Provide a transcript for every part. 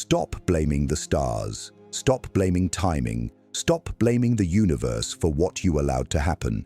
Stop blaming the stars. Stop blaming timing. Stop blaming the universe for what you allowed to happen.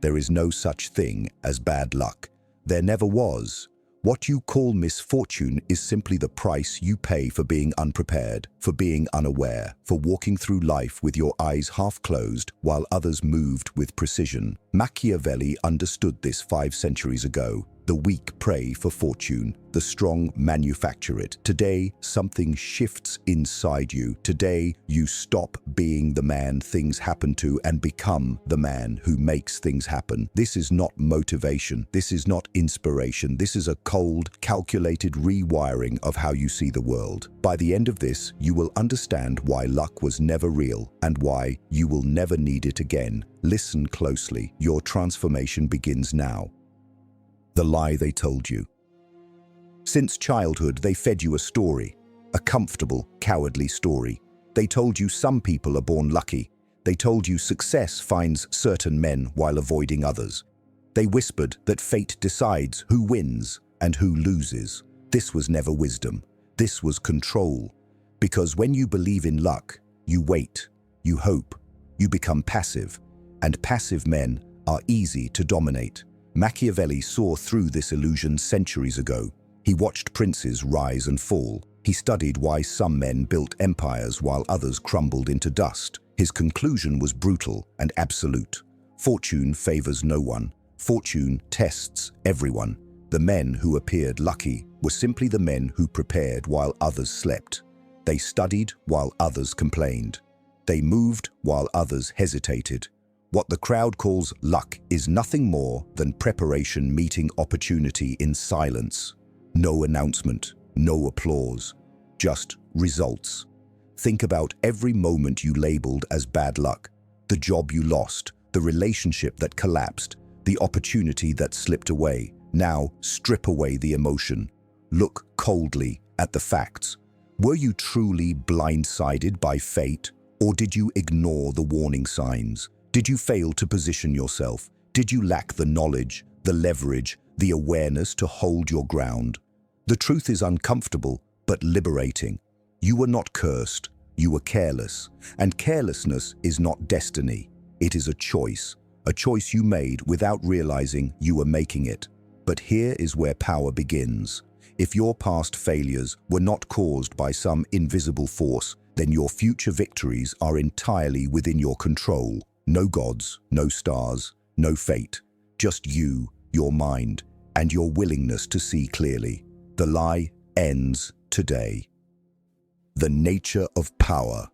There is no such thing as bad luck. There never was. What you call misfortune is simply the price you pay for being unprepared, for being unaware, for walking through life with your eyes half closed while others moved with precision. Machiavelli understood this 5 centuries ago. The weak pray for fortune, the strong manufacture it. Today, something shifts inside you. Today, you stop being the man things happen to and become the man who makes things happen. This is not motivation. This is not inspiration. This is a cold, calculated rewiring of how you see the world. By the end of this, you will understand why luck was never real and why you will never need it again. Listen closely. Your transformation begins now. The lie they told you. Since childhood, they fed you a story, a comfortable, cowardly story. They told you some people are born lucky. They told you success finds certain men while avoiding others. They whispered that fate decides who wins and who loses. This was never wisdom. This was control. Because when you believe in luck, you wait, you hope, you become passive. And passive men are easy to dominate. Machiavelli saw through this illusion centuries ago. He watched princes rise and fall. He studied why some men built empires while others crumbled into dust. His conclusion was brutal and absolute. Fortune favors no one. Fortune tests everyone. The men who appeared lucky were simply the men who prepared while others slept. They studied while others complained. They moved while others hesitated. What the crowd calls luck is nothing more than preparation meeting opportunity in silence. No announcement, no applause, just results. Think about every moment you labeled as bad luck, the job you lost, the relationship that collapsed, the opportunity that slipped away. Now strip away the emotion. Look coldly at the facts. Were you truly blindsided by fate, or did you ignore the warning signs? Did you fail to position yourself? Did you lack the knowledge, the leverage, the awareness to hold your ground? The truth is uncomfortable, but liberating. You were not cursed, you were careless. And carelessness is not destiny. It is a choice you made without realizing you were making it. But here is where power begins. If your past failures were not caused by some invisible force, then your future victories are entirely within your control. No gods, no stars, no fate, just you, your mind, and your willingness to see clearly. The lie ends today. The nature of power.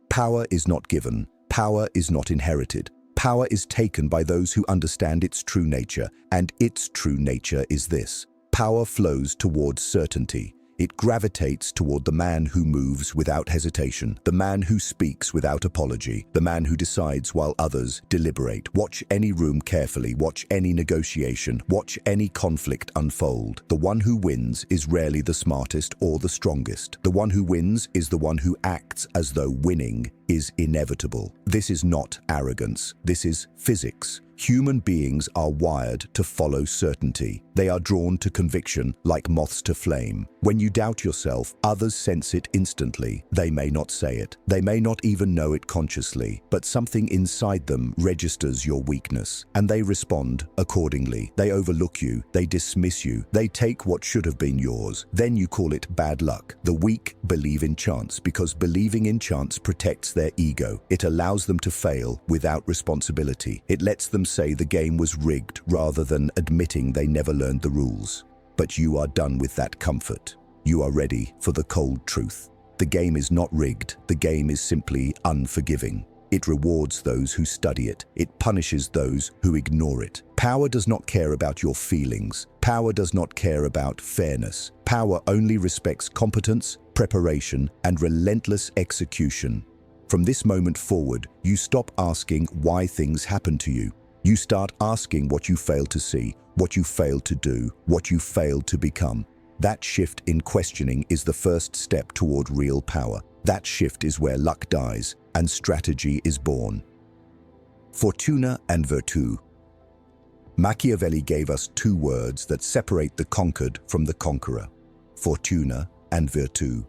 Power is not given. Power is not inherited. Power is taken by those who understand its true nature, and its true nature is this. Power flows towards certainty. It gravitates toward the man who moves without hesitation, the man who speaks without apology, the man who decides while others deliberate. Watch any room carefully, watch any negotiation, watch any conflict unfold. The one who wins is rarely the smartest or the strongest. The one who wins is the one who acts as though winning is inevitable. This is not arrogance. This is physics. Human beings are wired to follow certainty. They are drawn to conviction like moths to flame. When you doubt yourself, others sense it instantly. They may not say it. They may not even know it consciously, but something inside them registers your weakness, and they respond accordingly. They overlook you. They dismiss you. They take what should have been yours. Then you call it bad luck. The weak believe in chance because believing in chance protects their ego. It allows them to fail without responsibility. It lets them say the game was rigged rather than admitting they never learned the rules. But you are done with that comfort. You are ready for the cold truth. The game is not rigged. The game is simply unforgiving. It rewards those who study it. It punishes those who ignore it. Power does not care about your feelings. Power does not care about fairness. Power only respects competence, preparation, and relentless execution. From this moment forward, you stop asking why things happen to you. You start asking what you failed to see, what you failed to do, what you failed to become. That shift in questioning is the first step toward real power. That shift is where luck dies and strategy is born. Fortuna and Virtu. Machiavelli gave us two words that separate the conquered from the conqueror: Fortuna and Virtu.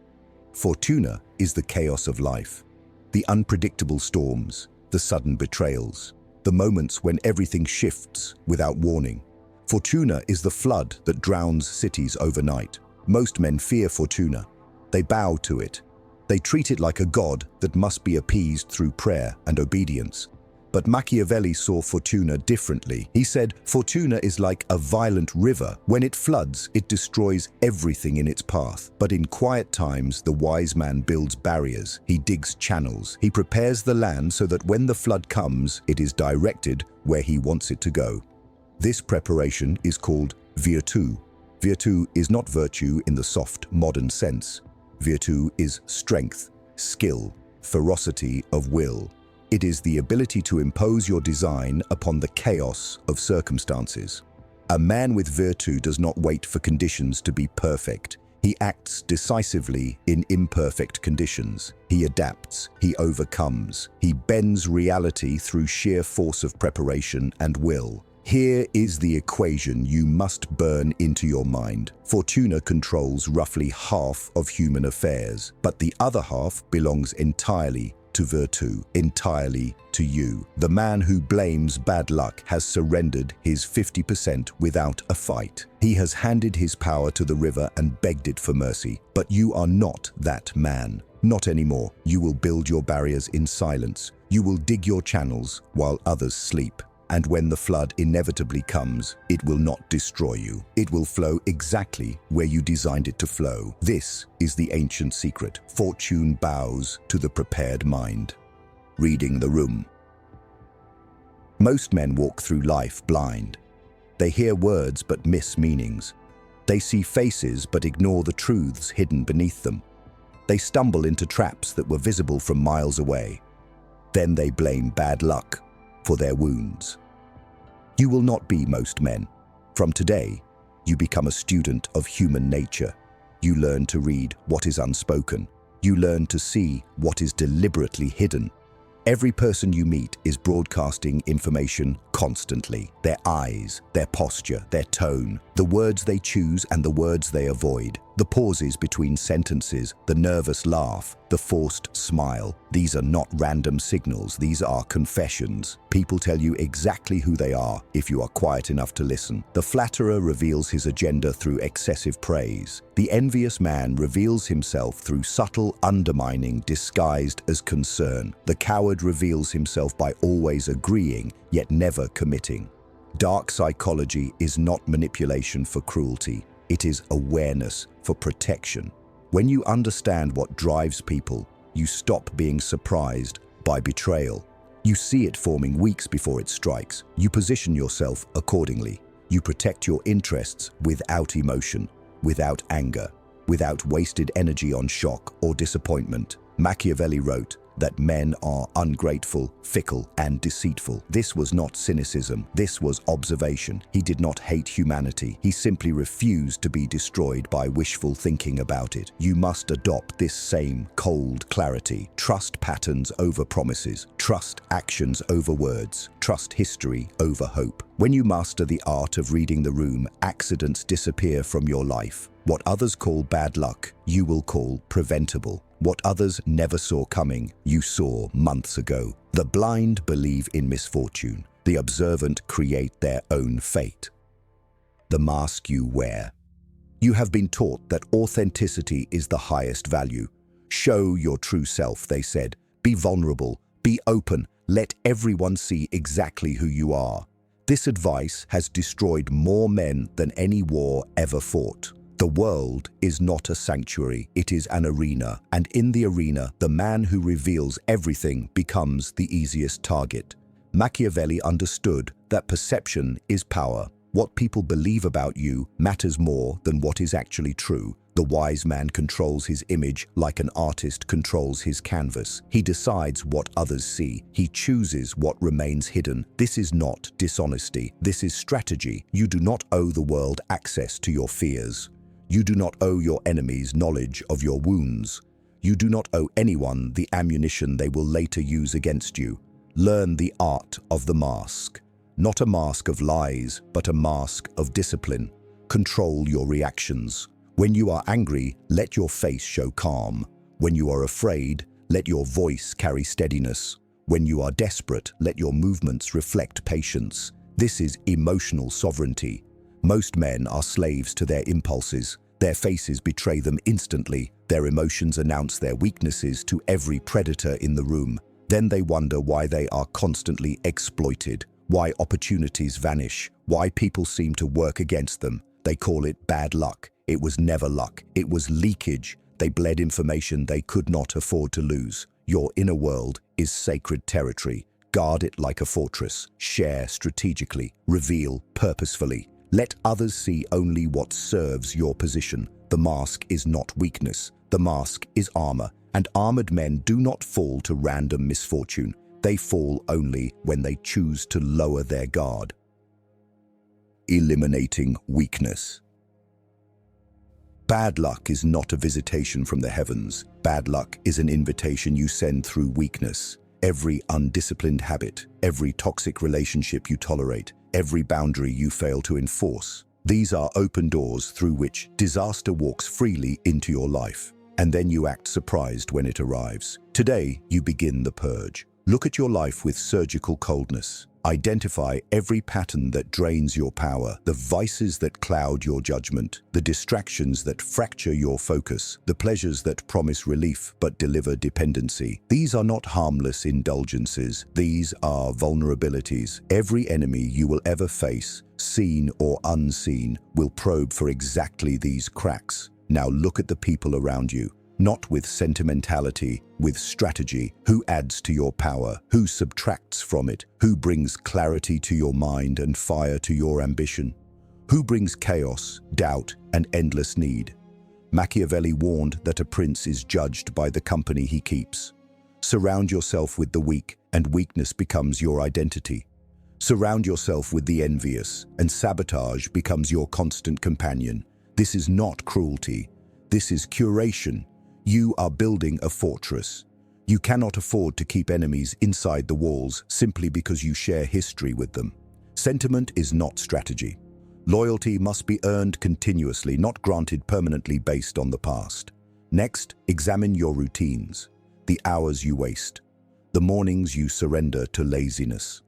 Fortuna is the chaos of life, the unpredictable storms, the sudden betrayals, the moments when everything shifts without warning. Fortuna is the flood that drowns cities overnight. Most men fear Fortuna. They bow to it. They treat it like a god that must be appeased through prayer and obedience. But Machiavelli saw Fortuna differently. He said, Fortuna is like a violent river. When it floods, it destroys everything in its path. But in quiet times, the wise man builds barriers. He digs channels. He prepares the land so that when the flood comes, it is directed where he wants it to go. This preparation is called Virtu. Virtu is not virtue in the soft, modern sense. Virtu is strength, skill, ferocity of will. It is the ability to impose your design upon the chaos of circumstances. A man with virtue does not wait for conditions to be perfect. He acts decisively in imperfect conditions. He adapts, he overcomes, he bends reality through sheer force of preparation and will. Here is the equation you must burn into your mind. Fortuna controls roughly half of human affairs, but the other half belongs entirely to Virtu, entirely to you. The man who blames bad luck has surrendered his 50% without a fight. He has handed his power to the river and begged it for mercy. But you are not that man. Not anymore. You will build your barriers in silence. You will dig your channels while others sleep. And when the flood inevitably comes, it will not destroy you. It will flow exactly where you designed it to flow. This is the ancient secret. Fortune bows to the prepared mind. Reading the room. Most men walk through life blind. They hear words but miss meanings. They see faces but ignore the truths hidden beneath them. They stumble into traps that were visible from miles away. Then they blame bad luck for their wounds. You will not be most men. From today, you become a student of human nature. You learn to read what is unspoken. You learn to see what is deliberately hidden. Every person you meet is broadcasting information constantly. Their eyes, their posture, their tone, the words they choose and the words they avoid, the pauses between sentences, the nervous laugh, the forced smile. These are not random signals, these are confessions. People tell you exactly who they are if you are quiet enough to listen. The flatterer reveals his agenda through excessive praise. The envious man reveals himself through subtle undermining disguised as concern. The coward reveals himself by always agreeing, yet never committing. Dark psychology is not manipulation for cruelty. It is awareness for protection. When you understand what drives people, you stop being surprised by betrayal. You see it forming weeks before it strikes. You position yourself accordingly. You protect your interests without emotion, without anger, without wasted energy on shock or disappointment. Machiavelli wrote that men are ungrateful, fickle, and deceitful. This was not cynicism. This was observation. He did not hate humanity. He simply refused to be destroyed by wishful thinking about it. You must adopt this same cold clarity. Trust patterns over promises. Trust actions over words. Trust history over hope. When you master the art of reading the room, accidents disappear from your life. What others call bad luck, you will call preventable. What others never saw coming, you saw months ago. The blind believe in misfortune. The observant create their own fate. The mask you wear. You have been taught that authenticity is the highest value. Show your true self, they said. Be vulnerable, be open, let everyone see exactly who you are. This advice has destroyed more men than any war ever fought. The world is not a sanctuary, it is an arena, and in the arena, the man who reveals everything becomes the easiest target. Machiavelli understood that perception is power. What people believe about you matters more than what is actually true. The wise man controls his image like an artist controls his canvas. He decides what others see. He chooses what remains hidden. This is not dishonesty. This is strategy. You do not owe the world access to your fears. You do not owe your enemies knowledge of your wounds. You do not owe anyone the ammunition they will later use against you. Learn the art of the mask. Not a mask of lies, but a mask of discipline. Control your reactions. When you are angry, let your face show calm. When you are afraid, let your voice carry steadiness. When you are desperate, let your movements reflect patience. This is emotional sovereignty. Most men are slaves to their impulses. Their faces betray them instantly. Their emotions announce their weaknesses to every predator in the room. Then they wonder why they are constantly exploited, why opportunities vanish, why people seem to work against them. They call it bad luck. It was never luck. It was leakage. They bled information they could not afford to lose. Your inner world is sacred territory. Guard it like a fortress. Share strategically. Reveal purposefully. Let others see only what serves your position. The mask is not weakness. The mask is armor. And armored men do not fall to random misfortune. They fall only when they choose to lower their guard. Eliminating weakness. Bad luck is not a visitation from the heavens. Bad luck is an invitation you send through weakness. Every undisciplined habit, every toxic relationship you tolerate, every boundary you fail to enforce. These are open doors through which disaster walks freely into your life. And then you act surprised when it arrives. Today, you begin the purge. Look at your life with surgical coldness. Identify every pattern that drains your power, the vices that cloud your judgment, the distractions that fracture your focus, the pleasures that promise relief but deliver dependency. These are not harmless indulgences. These are vulnerabilities. Every enemy you will ever face, seen or unseen, will probe for exactly these cracks. Now look at the people around you. Not with sentimentality, with strategy. Who adds to your power? Who subtracts from it? Who brings clarity to your mind and fire to your ambition? Who brings chaos, doubt, and endless need? Machiavelli warned that a prince is judged by the company he keeps. Surround yourself with the weak, and weakness becomes your identity. Surround yourself with the envious, and sabotage becomes your constant companion. This is not cruelty. This is curation. You are building a fortress. You cannot afford to keep enemies inside the walls simply because you share history with them. Sentiment is not strategy. Loyalty must be earned continuously, not granted permanently based on the past. Next, examine your routines, the hours you waste, the mornings you surrender to laziness,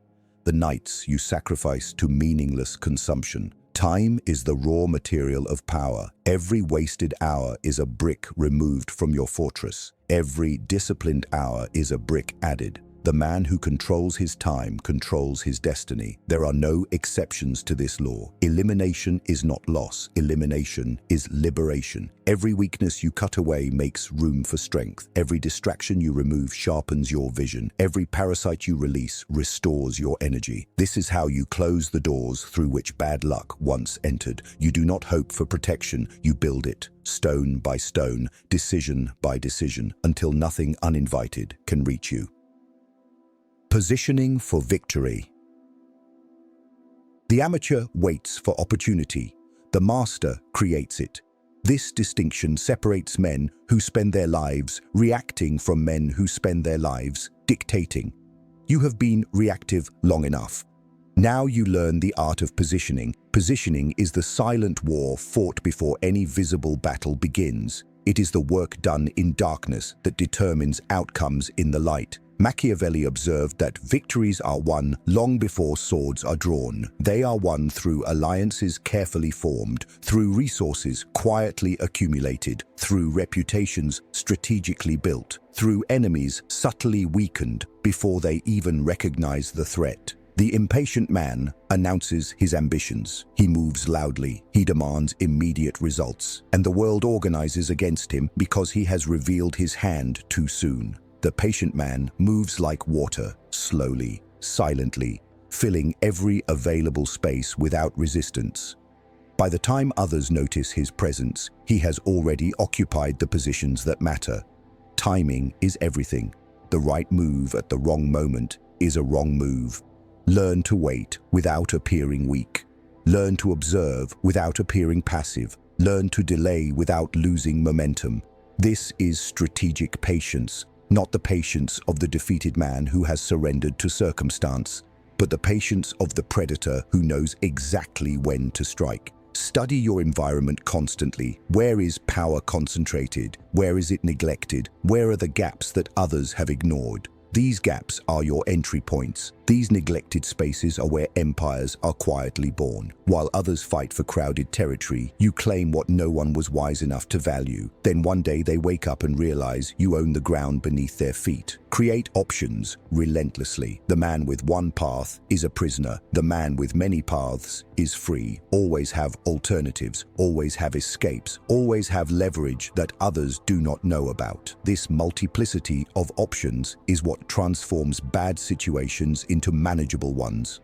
the nights you sacrifice to meaningless consumption. Time is the raw material of power. Every wasted hour is a brick removed from your fortress. Every disciplined hour is a brick added. The man who controls his time controls his destiny. There are no exceptions to this law. Elimination is not loss. Elimination is liberation. Every weakness you cut away makes room for strength. Every distraction you remove sharpens your vision. Every parasite you release restores your energy. This is how you close the doors through which bad luck once entered. You do not hope for protection. You build it, stone by stone, decision by decision, until nothing uninvited can reach you. Positioning for victory. The amateur waits for opportunity. The master creates it. This distinction separates men who spend their lives reacting from men who spend their lives dictating. You have been reactive long enough. Now you learn the art of positioning. Positioning is the silent war fought before any visible battle begins. It is the work done in darkness that determines outcomes in the light. Machiavelli observed that victories are won long before swords are drawn. They are won through alliances carefully formed, through resources quietly accumulated, through reputations strategically built, through enemies subtly weakened before they even recognize the threat. The impatient man announces his ambitions. He moves loudly. He demands immediate results. And the world organizes against him because he has revealed his hand too soon. The patient man moves like water, slowly, silently, filling every available space without resistance. By the time others notice his presence, he has already occupied the positions that matter. Timing is everything. The right move at the wrong moment is a wrong move. Learn to wait without appearing weak. Learn to observe without appearing passive. Learn to delay without losing momentum. This is strategic patience. Not the patience of the defeated man who has surrendered to circumstance, but the patience of the predator who knows exactly when to strike. Study your environment constantly. Where is power concentrated? Where is it neglected? Where are the gaps that others have ignored? These gaps are your entry points. These neglected spaces are where empires are quietly born. While others fight for crowded territory, you claim what no one was wise enough to value. Then one day they wake up and realize you own the ground beneath their feet. Create options relentlessly. The man with one path is a prisoner. The man with many paths is free. Always have alternatives. Always have escapes. Always have leverage that others do not know about. This multiplicity of options is what transforms bad situations into manageable ones.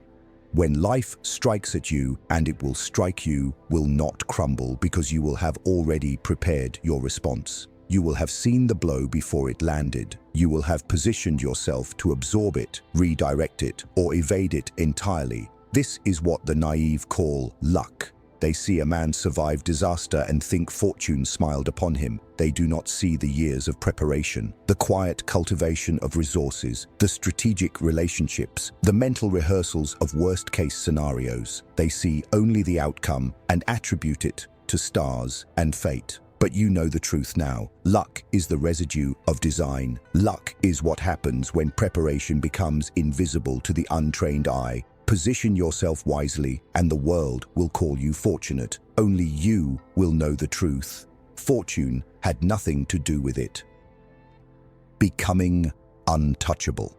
When life strikes at you, and it will strike, you will not crumble because you will have already prepared your response. You will have seen the blow before it landed. You will have positioned yourself to absorb it, redirect it, or evade it entirely. This is what the naive call luck. They see a man survive disaster and think fortune smiled upon him. They do not see the years of preparation, the quiet cultivation of resources, the strategic relationships, the mental rehearsals of worst-case scenarios. They see only the outcome and attribute it to stars and fate. But you know the truth now. Luck is the residue of design. Luck is what happens when preparation becomes invisible to the untrained eye. Position yourself wisely, and the world will call you fortunate. Only you will know the truth. Fortune had nothing to do with it. Becoming untouchable.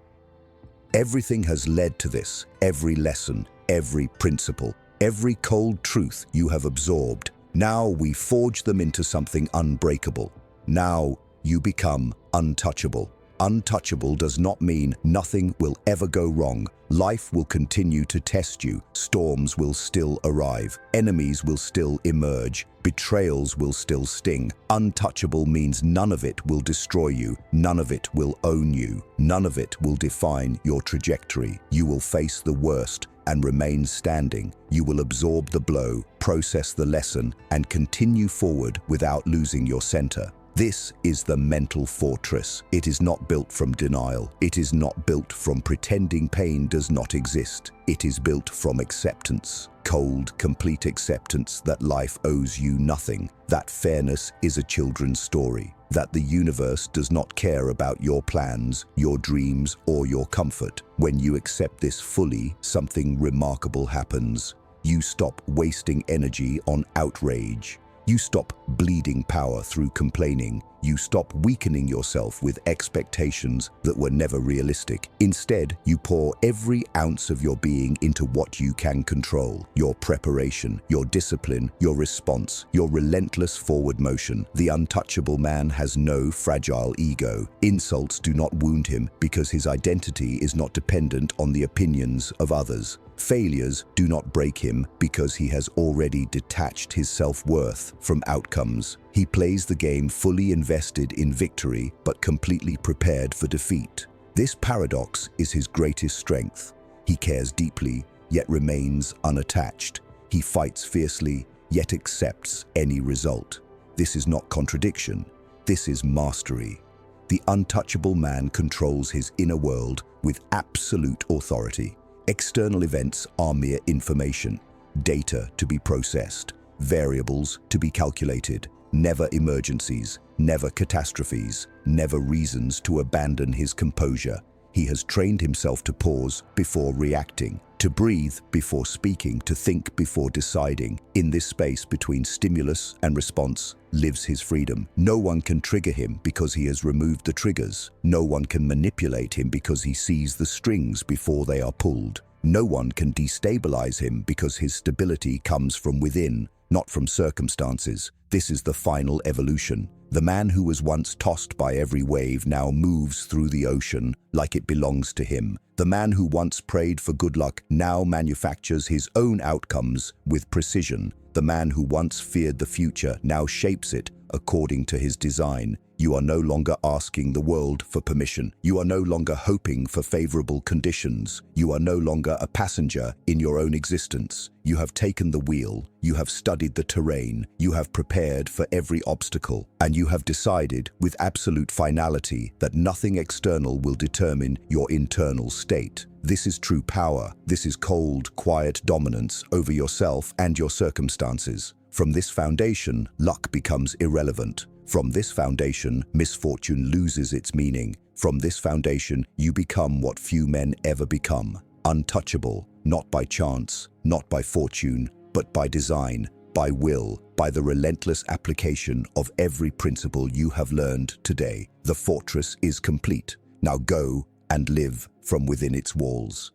Everything has led to this. Every lesson, every principle, every cold truth you have absorbed. Now we forge them into something unbreakable. Now you become untouchable. Untouchable does not mean nothing will ever go wrong. Life will continue to test you. Storms will still arrive. Enemies will still emerge. Betrayals will still sting. Untouchable means none of it will destroy you. None of it will own you. None of it will define your trajectory. You will face the worst and remain standing. You will absorb the blow, process the lesson, and continue forward without losing your center. This is the mental fortress. It is not built from denial. It is not built from pretending pain does not exist. It is built from acceptance. Cold, complete acceptance that life owes you nothing, that fairness is a children's story, that the universe does not care about your plans, your dreams, or your comfort. When you accept this fully, something remarkable happens. You stop wasting energy on outrage. You stop bleeding power through complaining. You stop weakening yourself with expectations that were never realistic. Instead, you pour every ounce of your being into what you can control. Your preparation, your discipline, your response, your relentless forward motion. The untouchable man has no fragile ego. Insults do not wound him because his identity is not dependent on the opinions of others. Failures do not break him because he has already detached his self-worth from outcomes. He plays the game fully invested in victory but completely prepared for defeat. This paradox is his greatest strength. He cares deeply, yet remains unattached. He fights fiercely, yet accepts any result. This is not contradiction. This is mastery. The untouchable man controls his inner world with absolute authority. External events are mere information, data to be processed, variables to be calculated, never emergencies, never catastrophes, never reasons to abandon his composure. He has trained himself to pause before reacting, to breathe before speaking, to think before deciding. In this space between stimulus and response lives his freedom. No one can trigger him because he has removed the triggers. No one can manipulate him because he sees the strings before they are pulled. No one can destabilize him because his stability comes from within, not from circumstances. This is the final evolution. The man who was once tossed by every wave now moves through the ocean like it belongs to him. The man who once prayed for good luck now manufactures his own outcomes with precision. The man who once feared the future now shapes it according to his design. You are no longer asking the world for permission. You are no longer hoping for favorable conditions. You are no longer a passenger in your own existence. You have taken the wheel. You have studied the terrain. You have prepared for every obstacle. And you have decided with absolute finality that nothing external will determine your internal state. This is true power. This is cold, quiet dominance over yourself and your circumstances. From this foundation, luck becomes irrelevant. From this foundation, misfortune loses its meaning. From this foundation, you become what few men ever become. Untouchable, not by chance, not by fortune, but by design, by will, by the relentless application of every principle you have learned today. The fortress is complete. Now go and live from within its walls.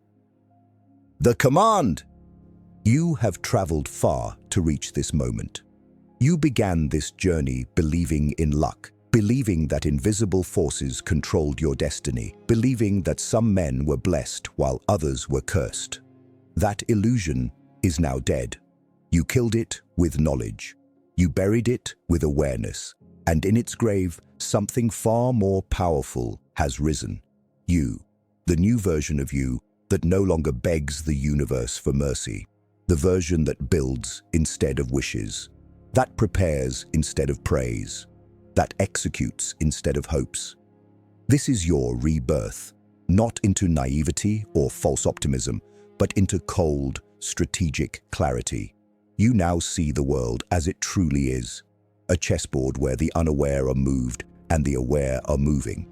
The command! You have traveled far to reach this moment. You began this journey believing in luck, believing that invisible forces controlled your destiny, believing that some men were blessed while others were cursed. That illusion is now dead. You killed it with knowledge. You buried it with awareness, and in its grave, something far more powerful has risen. You, the new version of you that no longer begs the universe for mercy, the version that builds instead of wishes, that prepares instead of praise, that executes instead of hopes. This is your rebirth, not into naivety or false optimism, but into cold, strategic clarity. You now see the world as it truly is, a chessboard where the unaware are moved and the aware are moving.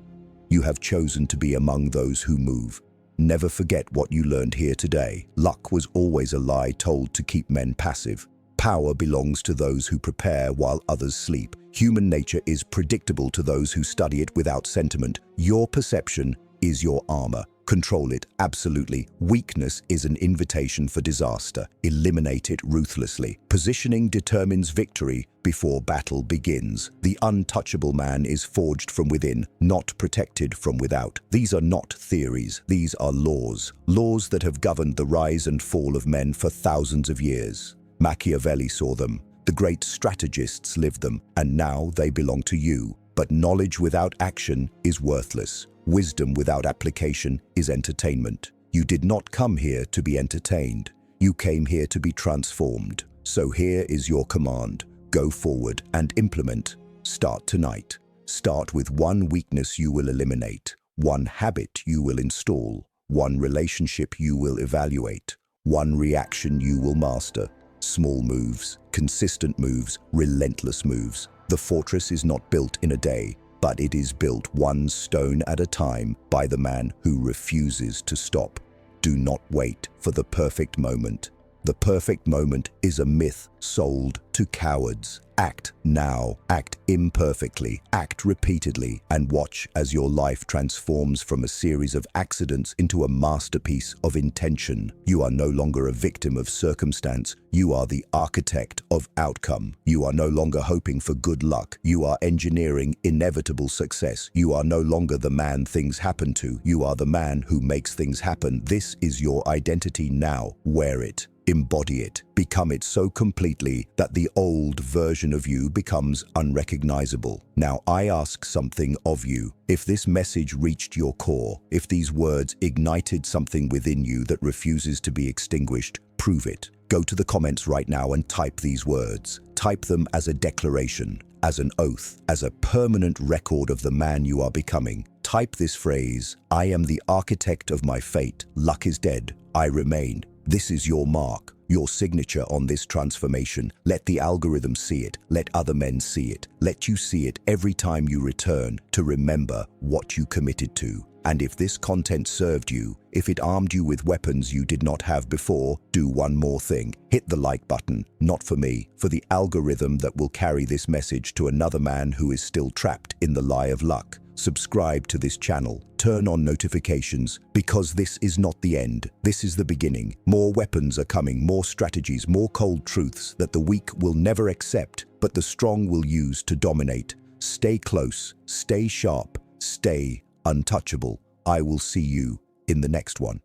You have chosen to be among those who move. Never forget what you learned here today. Luck was always a lie told to keep men passive. Power belongs to those who prepare while others sleep. Human nature is predictable to those who study it without sentiment. Your perception is your armor. Control it, absolutely. Weakness is an invitation for disaster. Eliminate it ruthlessly. Positioning determines victory before battle begins. The untouchable man is forged from within, not protected from without. These are not theories. These are laws. Laws that have governed the rise and fall of men for thousands of years. Machiavelli saw them. The great strategists lived them, and now they belong to you. But knowledge without action is worthless. Wisdom without application is entertainment. You did not come here to be entertained. You came here to be transformed. So here is your command. Go forward and implement. Start tonight. Start with one weakness you will eliminate, one habit you will install, one relationship you will evaluate, one reaction you will master. Small moves, consistent moves, relentless moves. The fortress is not built in a day, but it is built one stone at a time by the man who refuses to stop. Do not wait for the perfect moment. The perfect moment is a myth sold to cowards. Act now, act imperfectly, act repeatedly, and watch as your life transforms from a series of accidents into a masterpiece of intention. You are no longer a victim of circumstance. You are the architect of outcome. You are no longer hoping for good luck. You are engineering inevitable success. You are no longer the man things happen to. You are the man who makes things happen. This is your identity now. Wear it. Embody it. Become it so completely that the old version of you becomes unrecognizable. Now I ask something of you. If this message reached your core, if these words ignited something within you that refuses to be extinguished, prove it. Go to the comments right now and type these words. Type them as a declaration, as an oath, as a permanent record of the man you are becoming. Type this phrase, I am the architect of my fate. Luck is dead. I remain. This is your mark, your signature on this transformation. Let the algorithm see it. Let other men see it. Let you see it every time you return to remember what you committed to. And if this content served you, if it armed you with weapons you did not have before, do one more thing. Hit the like button, not for me, for the algorithm that will carry this message to another man who is still trapped in the lie of luck. Subscribe to this channel, turn on notifications, because this is not the end. This is the beginning. More weapons are coming, more strategies, more cold truths that the weak will never accept, but the strong will use to dominate. Stay close, stay sharp, stay untouchable. I will see you in the next one.